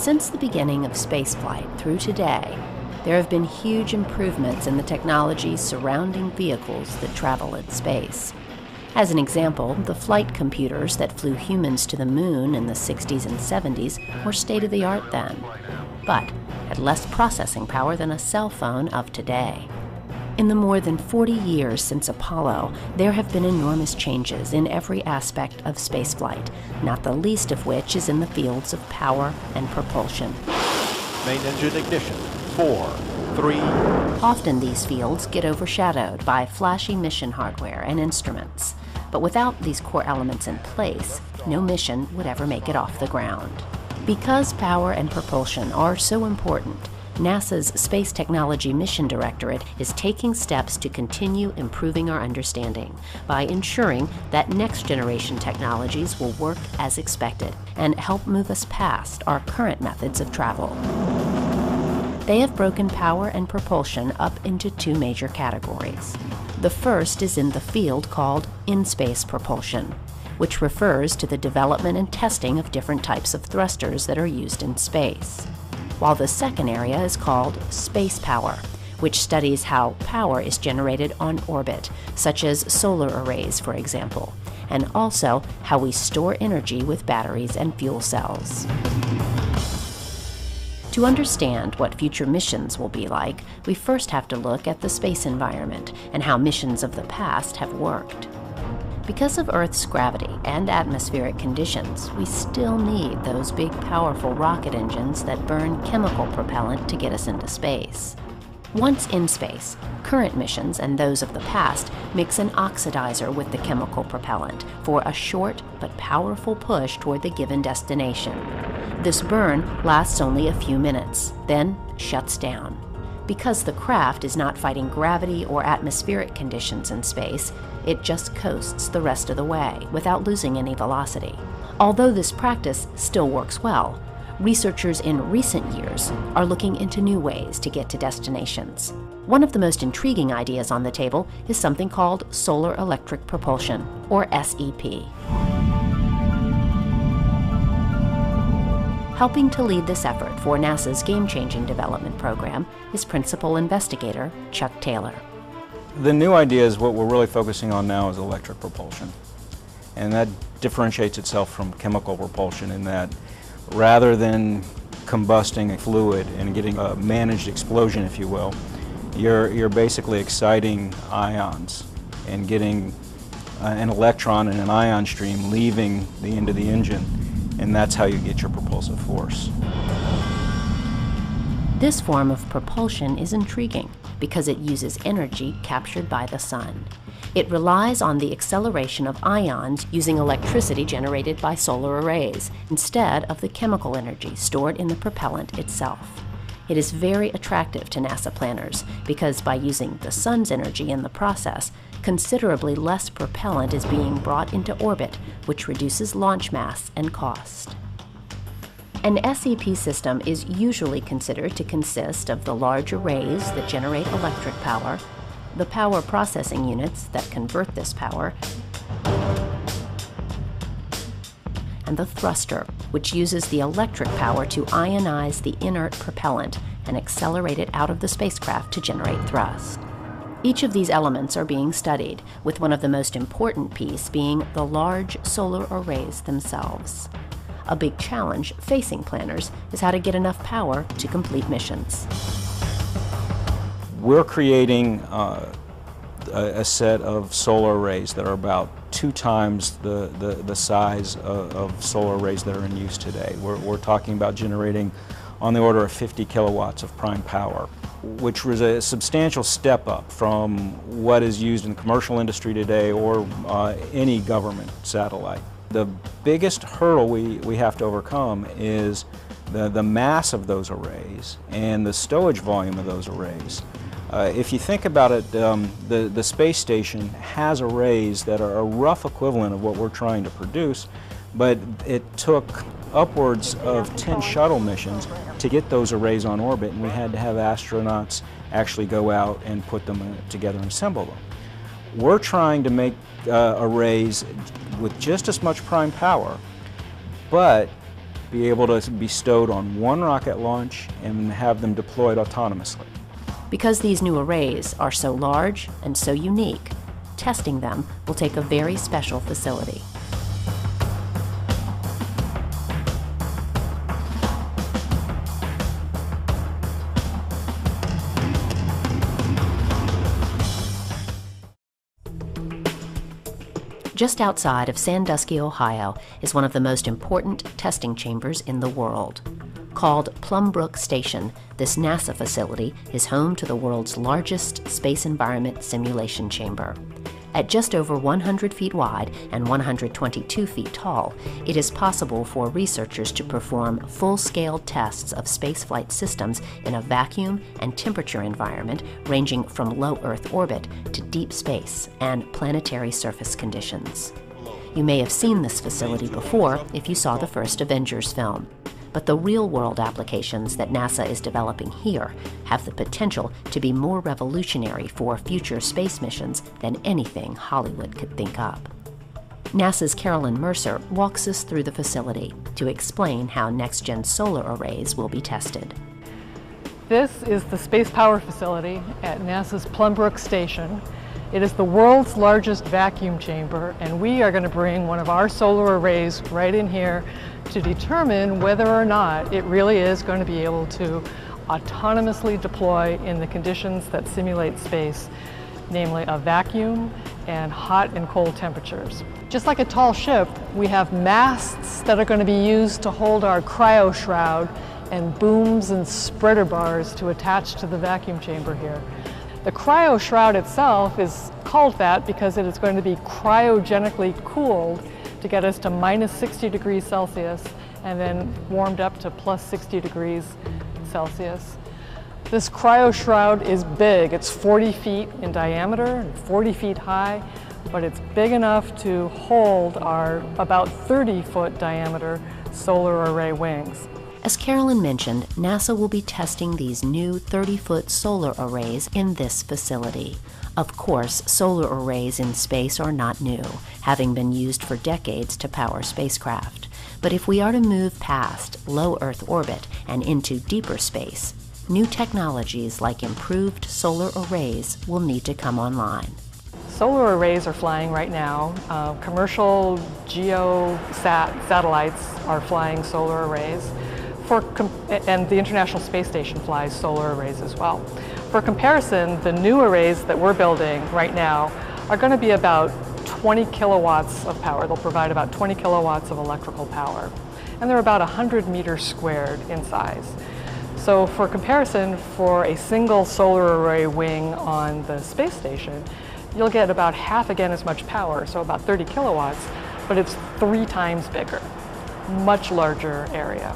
Since the beginning of spaceflight through today, there have been huge improvements in the technologies surrounding vehicles that travel in space. As an example, the flight computers that flew humans to the moon in the 60s and 70s were state-of-the-art then, but had less processing power than a cell phone of today. In the more than 40 years since Apollo, there have been enormous changes in every aspect of spaceflight, not the least of which is in the fields of power and propulsion. Main engine ignition. 4, 3. Often these fields get overshadowed by flashy mission hardware and instruments, but without these core elements in place, no mission would ever make it off the ground. Because power and propulsion are so important, NASA's Space Technology Mission Directorate is taking steps to continue improving our understanding by ensuring that next-generation technologies will work as expected and help move us past our current methods of travel. They have broken power and propulsion up into two major categories. The first is in the field called in-space propulsion, which refers to the development and testing of different types of thrusters that are used in space. While the second area is called space power, which studies how power is generated on orbit, such as solar arrays, for example, and also how we store energy with batteries and fuel cells. To understand what future missions will be like, we first have to look at the space environment and how missions of the past have worked. Because of Earth's gravity and atmospheric conditions, we still need those big, powerful rocket engines that burn chemical propellant to get us into space. Once in space, current missions and those of the past mix an oxidizer with the chemical propellant for a short but powerful push toward the given destination. This burn lasts only a few minutes, then shuts down. Because the craft is not fighting gravity or atmospheric conditions in space, it just coasts the rest of the way without losing any velocity. Although this practice still works well, researchers in recent years are looking into new ways to get to destinations. One of the most intriguing ideas on the table is something called solar electric propulsion, or SEP. Helping to lead this effort for NASA's game-changing development program is principal investigator Chuck Taylor. The new idea is what we're really focusing on now is electric propulsion. And that differentiates itself from chemical propulsion in that rather than combusting a fluid and getting a managed explosion, if you will, you're basically exciting ions and getting an electron and an ion stream leaving the end of the engine, and that's how you get your propulsive force. This form of propulsion is intriguing because it uses energy captured by the sun. It relies on the acceleration of ions using electricity generated by solar arrays instead of the chemical energy stored in the propellant itself. It is very attractive to NASA planners because by using the sun's energy in the process, considerably less propellant is being brought into orbit, which reduces launch mass and cost. An SEP system is usually considered to consist of the large arrays that generate electric power, the power processing units that convert this power, and the thruster, which uses the electric power to ionize the inert propellant and accelerate it out of the spacecraft to generate thrust. Each of these elements are being studied, with one of the most important pieces being the large solar arrays themselves. A big challenge facing planners is how to get enough power to complete missions. We're creating a set of solar arrays that are about 2 times the size of solar arrays that are in use today. We're talking about generating on the order of 50 kilowatts of prime power, which was a substantial step up from what is used in the commercial industry today or any government satellite. The biggest hurdle we have to overcome is the mass of those arrays and the stowage volume of those arrays. If you think about it, the space station has arrays that are a rough equivalent of what we're trying to produce, but it took upwards of 10 shuttle missions to get those arrays on orbit, and we had to have astronauts actually go out and put them together and assemble them. We're trying to make arrays with just as much prime power, but be able to be stowed on one rocket launch and have them deployed autonomously. Because these new arrays are so large and so unique, testing them will take a very special facility. Just outside of Sandusky, Ohio, is one of the most important testing chambers in the world. Called Plum Brook Station, this NASA facility is home to the world's largest space environment simulation chamber. At just over 100 feet wide and 122 feet tall, it is possible for researchers to perform full-scale tests of spaceflight systems in a vacuum and temperature environment ranging from low Earth orbit to deep space and planetary surface conditions. You may have seen this facility before if you saw the first Avengers film. But the real-world applications that NASA is developing here have the potential to be more revolutionary for future space missions than anything Hollywood could think up. NASA's Carolyn Mercer walks us through the facility to explain how next-gen solar arrays will be tested. This is the Space Power Facility at NASA's Plum Brook Station. It is the world's largest vacuum chamber, and we are going to bring one of our solar arrays right in here to determine whether or not it really is going to be able to autonomously deploy in the conditions that simulate space, namely a vacuum and hot and cold temperatures. Just like a tall ship, we have masts that are going to be used to hold our cryo shroud and booms and spreader bars to attach to the vacuum chamber here. The cryo shroud itself is called that because it is going to be cryogenically cooled to get us to minus 60 degrees Celsius and then warmed up to plus 60 degrees Celsius. This cryo shroud is big. It's 40 feet in diameter and 40 feet high, but it's big enough to hold our about 30-foot diameter solar array wings. As Carolyn mentioned, NASA will be testing these new 30-foot solar arrays in this facility. Of course, solar arrays in space are not new, having been used for decades to power spacecraft. But if we are to move past low Earth orbit and into deeper space, new technologies like improved solar arrays will need to come online. Solar arrays are flying right now. Commercial satellites are flying solar arrays. And the International Space Station flies solar arrays as well. For comparison, the new arrays that we're building right now are going to be about 20 kilowatts of power. They'll provide about 20 kilowatts of electrical power. And they're about 100 meters squared in size. So for comparison, for a single solar array wing on the space station, you'll get about half again as much power, so about 30 kilowatts, but it's 3 times bigger, much larger area.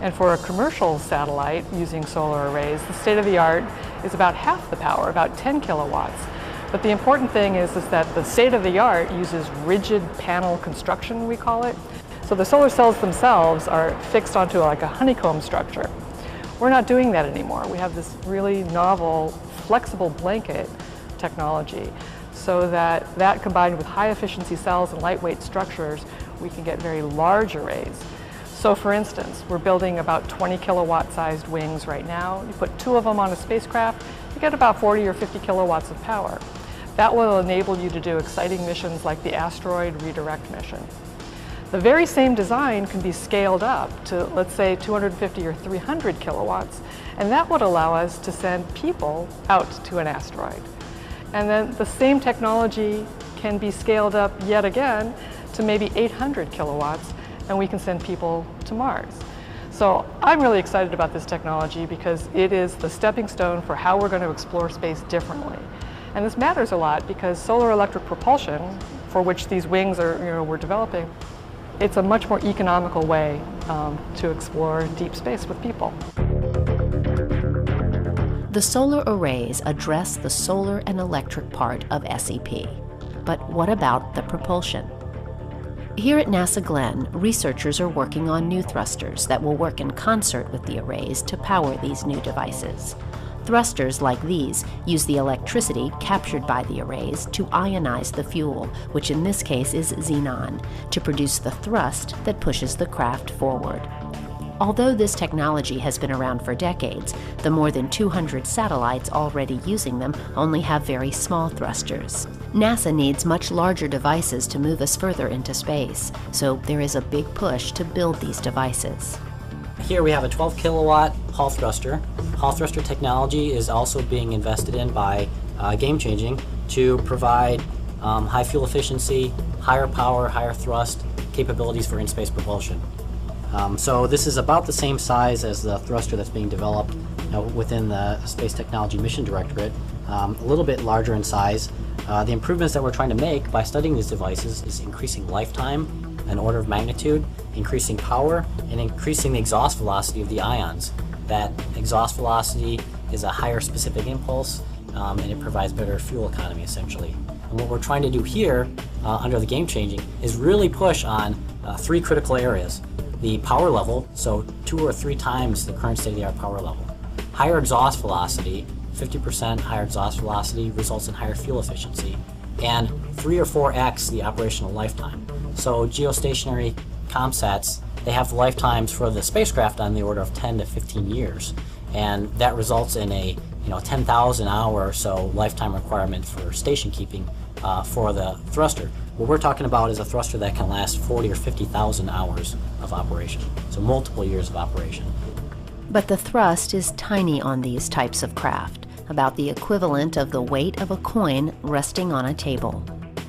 And for a commercial satellite using solar arrays, the state-of-the-art is about half the power, about 10 kilowatts. But the important thing is that the state-of-the-art uses rigid panel construction, we call it. So the solar cells themselves are fixed onto like a honeycomb structure. We're not doing that anymore. We have this really novel, flexible blanket technology, so that combined with high-efficiency cells and lightweight structures, we can get very large arrays. So for instance, we're building about 20 kilowatt sized wings right now. You put 2 of them on a spacecraft, you get about 40 or 50 kilowatts of power. That will enable you to do exciting missions like the asteroid redirect mission. The very same design can be scaled up to, let's say, 250 or 300 kilowatts, and that would allow us to send people out to an asteroid. And then the same technology can be scaled up yet again to maybe 800 kilowatts, and we can send people to Mars. So I'm really excited about this technology because it is the stepping stone for how we're going to explore space differently. And this matters a lot because solar electric propulsion, for which these wings are, we're developing, it's a much more economical way to explore deep space with people. The solar arrays address the solar and electric part of SEP. But what about the propulsion? Here at NASA Glenn, researchers are working on new thrusters that will work in concert with the arrays to power these new devices. Thrusters like these use the electricity captured by the arrays to ionize the fuel, which in this case is xenon, to produce the thrust that pushes the craft forward. Although this technology has been around for decades, the more than 200 satellites already using them only have very small thrusters. NASA needs much larger devices to move us further into space, so there is a big push to build these devices. Here we have a 12 kilowatt Hall thruster. Hall thruster technology is also being invested in by Game Changing to provide high fuel efficiency, higher power, higher thrust capabilities for in-space propulsion. So this is about the same size as the thruster that's being developed within the Space Technology Mission Directorate, a little bit larger in size. The improvements that we're trying to make by studying these devices is increasing lifetime, an order of magnitude, increasing power, and increasing the exhaust velocity of the ions. That exhaust velocity is a higher specific impulse, and it provides better fuel economy essentially. And what we're trying to do here under the Game Changing is really push on three critical areas. The power level, so 2 or 3 times the current state-of-the-art power level. Higher exhaust velocity, 50% higher exhaust velocity results in higher fuel efficiency. And 3 or 4x the operational lifetime. So geostationary ComSats, they have lifetimes for the spacecraft on the order of 10 to 15 years. And that results in a 10,000 hour or so lifetime requirement for station keeping for the thruster. What we're talking about is a thruster that can last 40 or 50,000 hours of operation, so multiple years of operation. But the thrust is tiny on these types of craft, about the equivalent of the weight of a coin resting on a table.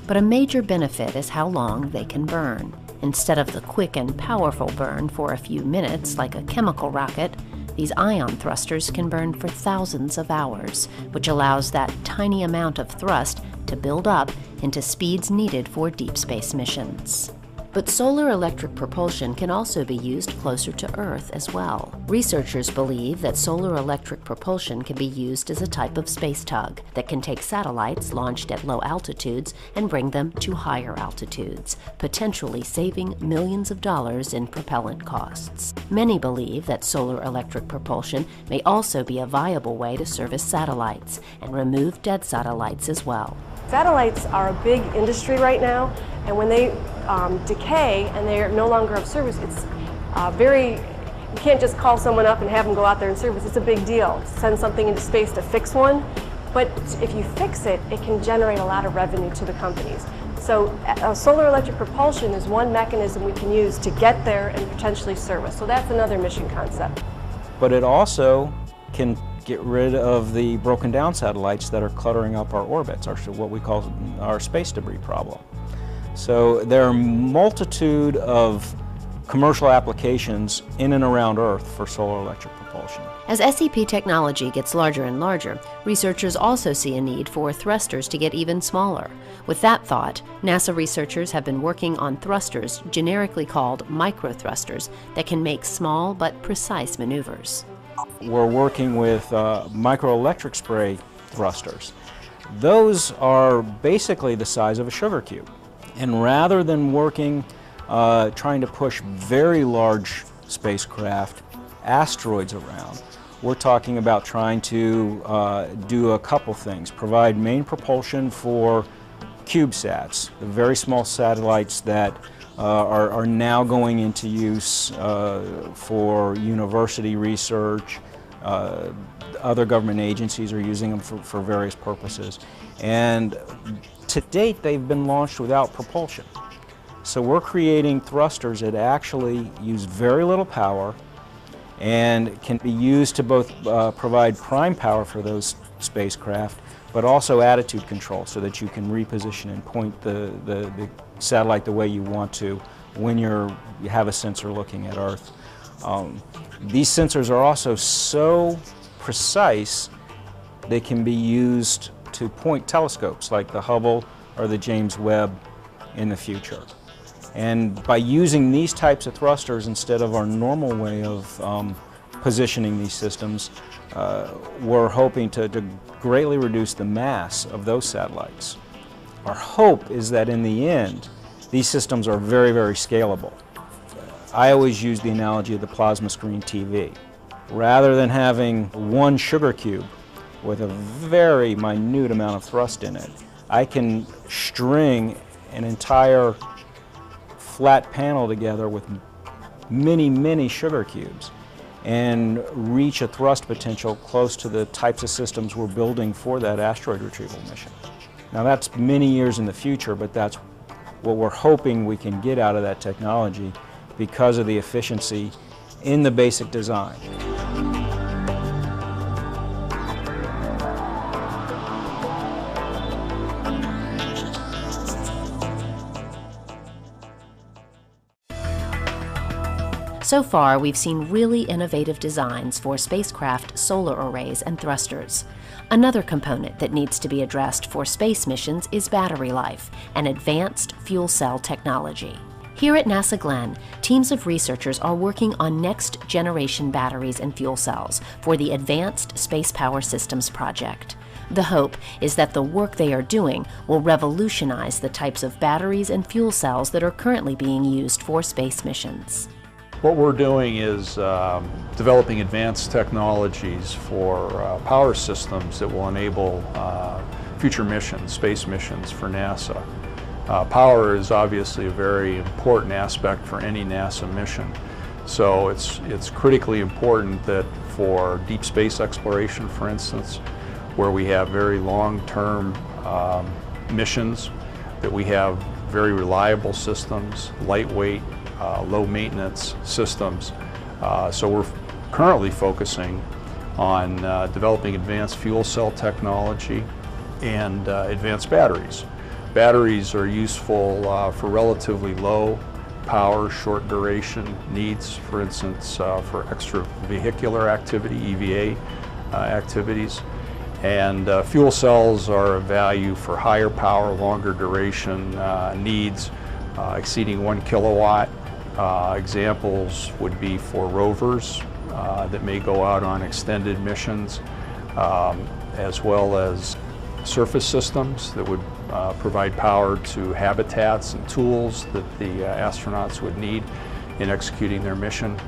But a major benefit is how long they can burn. Instead of the quick and powerful burn for a few minutes like a chemical rocket, these ion thrusters can burn for thousands of hours, which allows that tiny amount of thrust to build up into speeds needed for deep space missions. But solar electric propulsion can also be used closer to Earth as well. Researchers believe that solar electric propulsion can be used as a type of space tug that can take satellites launched at low altitudes and bring them to higher altitudes, potentially saving millions of dollars in propellant costs. Many believe that solar electric propulsion may also be a viable way to service satellites and remove dead satellites as well. Satellites are a big industry right now, and when they decay and they are no longer of service, it's you can't just call someone up and have them go out there and service. It's a big deal. Send something into space to fix one, but if you fix it, it can generate a lot of revenue to the companies. So solar electric propulsion is one mechanism we can use to get there and potentially service. So that's another mission concept. But it also can get rid of the broken down satellites that are cluttering up our orbits, what we call our space debris problem. So there are a multitude of commercial applications in and around Earth for solar electric propulsion. As SEP technology gets larger and larger, researchers also see a need for thrusters to get even smaller. With that thought, NASA researchers have been working on thrusters generically called microthrusters that can make small but precise maneuvers. We're working with microelectric spray thrusters. Those are basically the size of a sugar cube. And rather than working, trying to push very large spacecraft, asteroids around, we're talking about trying to do a couple things. Provide main propulsion for CubeSats, the very small satellites that are now going into use for university research. Other government agencies are using them for various purposes. And to date, they've been launched without propulsion. So we're creating thrusters that actually use very little power and can be used to both provide prime power for those spacecraft, but also attitude control so that you can reposition and point the satellite the way you want to when you have a sensor looking at Earth. These sensors are also so precise they can be used to point telescopes like the Hubble or the James Webb in the future. And by using these types of thrusters instead of our normal way of positioning these systems, we're hoping to greatly reduce the mass of those satellites. Our hope is that in the end, these systems are very, very scalable. I always use the analogy of the plasma screen TV. Rather than having one sugar cube with a very minute amount of thrust in it, I can string an entire flat panel together with many sugar cubes and reach a thrust potential close to the types of systems we're building for that asteroid retrieval mission. Now that's many years in the future, but that's what we're hoping we can get out of that technology because of the efficiency in the basic design. So far, we've seen really innovative designs for spacecraft solar arrays and thrusters. Another component that needs to be addressed for space missions is battery life and advanced fuel cell technology. Here at NASA Glenn, teams of researchers are working on next-generation batteries and fuel cells for the Advanced Space Power Systems project. The hope is that the work they are doing will revolutionize the types of batteries and fuel cells that are currently being used for space missions. What we're doing is developing advanced technologies for power systems that will enable future missions, space missions for NASA. Power is obviously a very important aspect for any NASA mission. So it's critically important that for deep space exploration, for instance, where we have very long-term missions, that we have very reliable systems, lightweight, low maintenance systems. So we're currently focusing on developing advanced fuel cell technology and advanced batteries. Batteries are useful for relatively low power, short duration needs, for instance, for extravehicular activity, EVA activities. And fuel cells are of value for higher power, longer duration needs, exceeding 1 kilowatt. Examples would be for rovers that may go out on extended missions, as well as surface systems that would provide power to habitats and tools that the astronauts would need in executing their mission,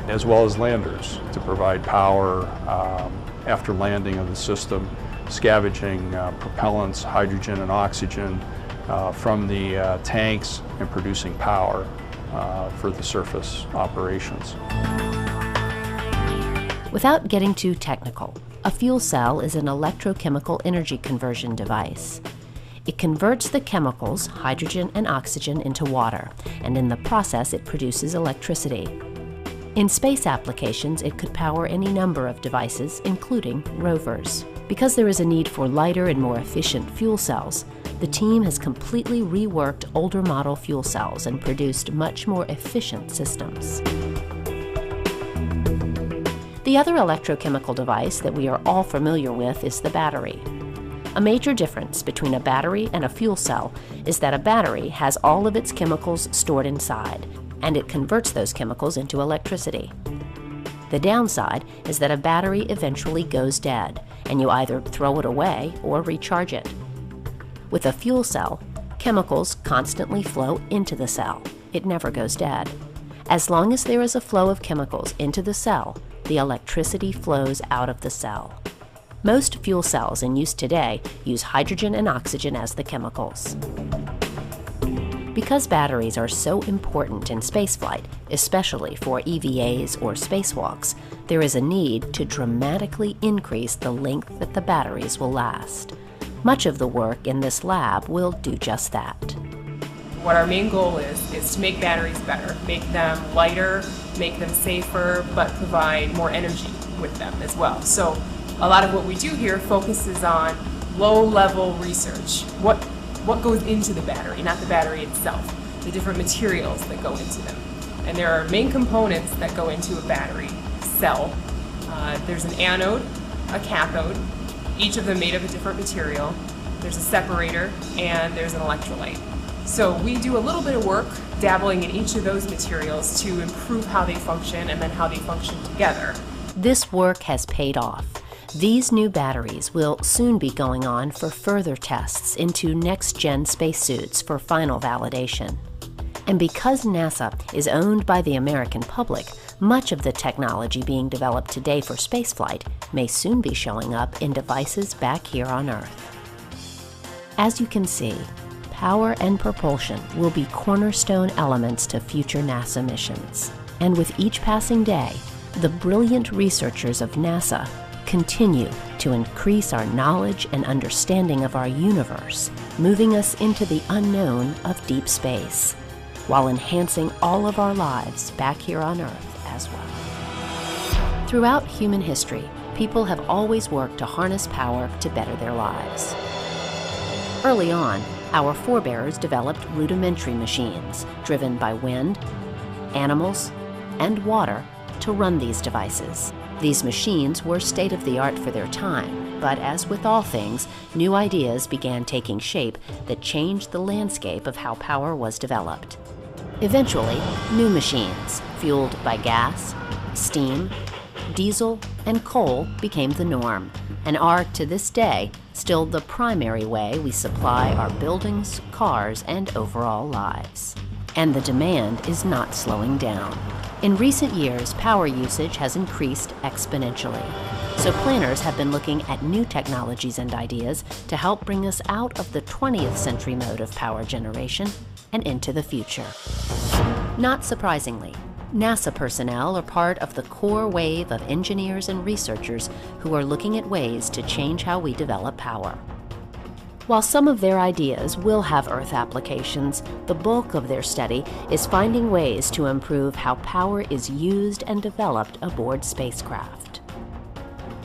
as well as landers to provide power after landing of the system, scavenging propellants, hydrogen and oxygen from the tanks and producing power for the surface operations. Without getting too technical, a fuel cell is an electrochemical energy conversion device. It converts the chemicals, hydrogen and oxygen, into water, and in the process it produces electricity. In space applications, it could power any number of devices, including rovers. Because there is a need for lighter and more efficient fuel cells, the team has completely reworked older model fuel cells and produced much more efficient systems. The other electrochemical device that we are all familiar with is the battery. A major difference between a battery and a fuel cell is that a battery has all of its chemicals stored inside, and it converts those chemicals into electricity. The downside is that a battery eventually goes dead, and you either throw it away or recharge it. With a fuel cell, chemicals constantly flow into the cell. It never goes dead. As long as there is a flow of chemicals into the cell, the electricity flows out of the cell. Most fuel cells in use today use hydrogen and oxygen as the chemicals. Because batteries are so important in spaceflight, especially for EVAs or spacewalks, there is a need to dramatically increase the length that the batteries will last. Much of the work in this lab will do just that. What our main goal is to make batteries better, make them lighter, make them safer, but provide more energy with them as well. So a lot of what we do here focuses on low-level research. What goes into the battery, not the battery itself, the different materials that go into them. And there are main components that go into a battery cell. There's an anode, a cathode, each of them made of a different material. There's a separator, and there's an electrolyte. So we do a little bit of work dabbling in each of those materials to improve how they function and then how they function together. This work has paid off. These new batteries will soon be going on for further tests into next-gen spacesuits for final validation. And because NASA is owned by the American public, much of the technology being developed today for spaceflight may soon be showing up in devices back here on Earth. As you can see, power and propulsion will be cornerstone elements to future NASA missions. And with each passing day, the brilliant researchers of NASA continue to increase our knowledge and understanding of our universe, moving us into the unknown of deep space, while enhancing all of our lives back here on Earth as well. Throughout human history, people have always worked to harness power to better their lives. Early on, our forebears developed rudimentary machines driven by wind, animals, and water to run these devices. These machines were state-of-the-art for their time, but as with all things, new ideas began taking shape that changed the landscape of how power was developed. Eventually, new machines, fueled by gas, steam, diesel, and coal became the norm, and are, to this day, still the primary way we supply our buildings, cars, and overall lives. And the demand is not slowing down. In recent years, power usage has increased exponentially. So planners have been looking at new technologies and ideas to help bring us out of the 20th century mode of power generation and into the future. Not surprisingly, NASA personnel are part of the core wave of engineers and researchers who are looking at ways to change how we develop power. While some of their ideas will have Earth applications, the bulk of their study is finding ways to improve how power is used and developed aboard spacecraft.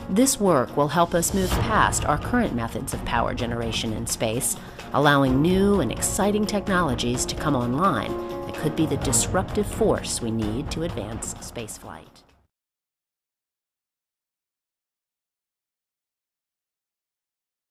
This work will help us move past our current methods of power generation in space, allowing new and exciting technologies to come online that could be the disruptive force we need to advance spaceflight.